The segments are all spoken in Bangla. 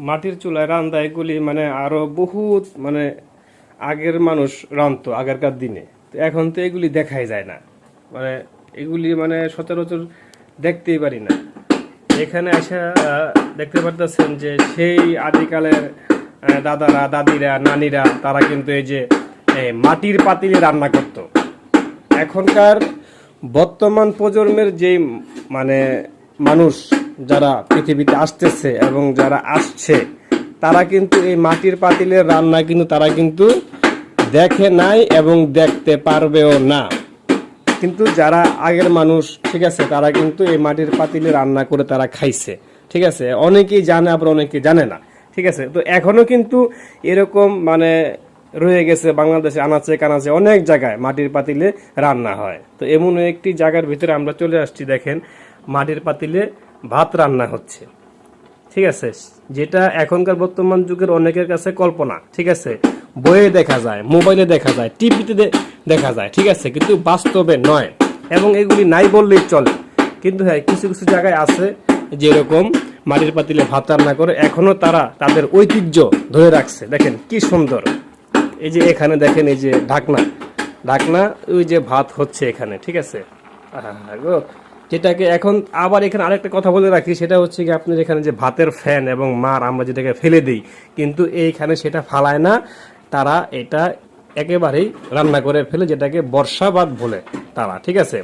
মাটির চুলায় রান্দা এগুলি মানে আরো বহুত মানে আগের মানুষ রাঁধতো আগেরকার দিনে। তো এখন তো এগুলি দেখাই যায় না, মানে এগুলি মানে সচরাচর দেখতেই পারি না। এখানে এসে দেখতে পারতেছেন যে সেই আদিকালের দাদারা দাদিরা নানিরা তারা কিন্তু এই যে মাটির পাতিলে রান্না করত। এখনকার বর্তমান প্রজন্মের যে মানে মানুষ যারা পৃথিবীতে আসতেছে এবং যারা আসছে তারা কিন্তু এই মাটির পাতিলের রান্না কিন্তু তারা কিন্তু দেখে নাই এবং দেখতে পারবেও না। কিন্তু যারা আগের মানুষ ঠিক আছে তারা কিন্তু এই মাটির পাতিলে রান্না করে তারা খাইছে, ঠিক আছে। অনেকেই জানে আবার অনেকে জানে না, ঠিক আছে। তো এখনো কিন্তু এরকম মানে রয়ে গেছে বাংলাদেশে আনাচে কানাচে অনেক জায়গায় মাটির পাতিলে রান্না হয়। তো এমন একটি জায়গার ভিতরে আমরা চলে আসছি, দেখেন মাটির পাতিলে ভাত রান্না হচ্ছে, ঠিক আছে। যেটা এখনকার বর্তমান যুগের অনেকের কাছে কল্পনা, ঠিক আছে। বইয়ে দেখা যায়, মোবাইলে দেখা যায়, টিভিতে দেখা যায়, ঠিক আছে, কিন্তু বাস্তবে নয় এবং এগুলি নাই বললেই চলে। কিন্তু হ্যাঁ, কিছু কিছু জায়গায় আছে যেরকম মাটির পাতিলে ভাত রান্না করে এখনো তারা তাদের ঐতিহ্য ধরে রাখছে। দেখেন কি সুন্দর, এই যে এখানে দেখেন এই যে ঢাকনা ঢাকনা ওই যে ভাত হচ্ছে এখানে, ঠিক আছে। যেটাকে এখন আবার এখানে আরেকটা কথা বলে রাখি, সেটা হচ্ছে কি আপনার এখানে যে ভাতের ফ্যান এবং মার আমরা যেটাকে ফেলে দিই, কিন্তু এইখানে সেটা ফালায় না, তারা এটা একেবারেই রান্না করে ফেলে, যেটাকে বর্ষা ভাত বলে তারা, ঠিক আছে।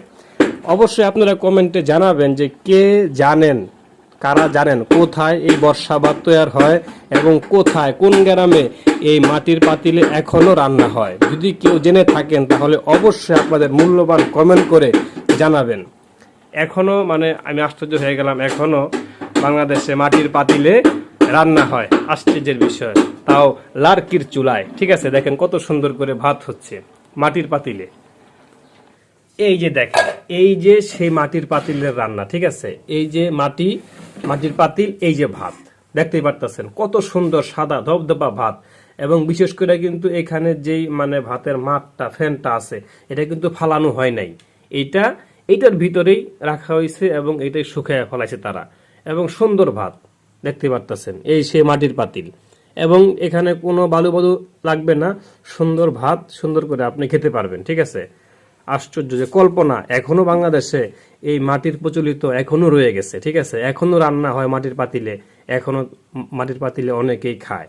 অবশ্যই আপনারা কমেন্টে জানাবেন যে কে জানেন, কারা জানেন কোথায় এই বর্ষা ভাত তৈরি হয় এবং কোথায় কোন গ্রামে এই মাটির পাতিলে এখনো রান্না হয়। যদি কেউ জেনে থাকেন তাহলে অবশ্যই আপনাদের মূল্যবান কমেন্ট করে জানাবেন। এখনো মানে আমি আশ্চর্য হয়ে গেলাম, এখনো বাংলাদেশে মাটির পাতিলে রান্না হয়, আশ্চর্যের বিষয়, তাও লার্কির চুলায়, ঠিক আছে। দেখেন কত সুন্দর করে ভাত হচ্ছে মাটির পাতিলে। এই যে দেখেন, এই যে সেই মাটির পাতিলের রান্না, ঠিক আছে। এই যে মাটির পাতিল, এই যে ভাত দেখতেই পারতেছেন কত সুন্দর সাদা ধবধবা ভাত। এবং বিশেষ করে কিন্তু এখানে যেই মানে ভাতের মাঠটা ফ্যানটা আছে এটা কিন্তু ফালানো হয় নাই, এইটার ভিতরেই রাখা হয়েছে এবং এটাই শুকায় ফলাইছে তারা। এবং সুন্দর ভাত দেখতে পারতেছেন, এই সে মাটির পাতিল। এবং এখানে কোনো বালু বালু লাগবে না, সুন্দর ভাত সুন্দর করে আপনি খেতে পারবেন, ঠিক আছে। আশ্চর্য যে কল্পনা, এখনো বাংলাদেশে এই মাটির প্রচলিত এখনো রয়ে গেছে, ঠিক আছে। এখনো রান্না হয় মাটির পাতিলে, এখনো মাটির পাতিলে অনেকেই খায়।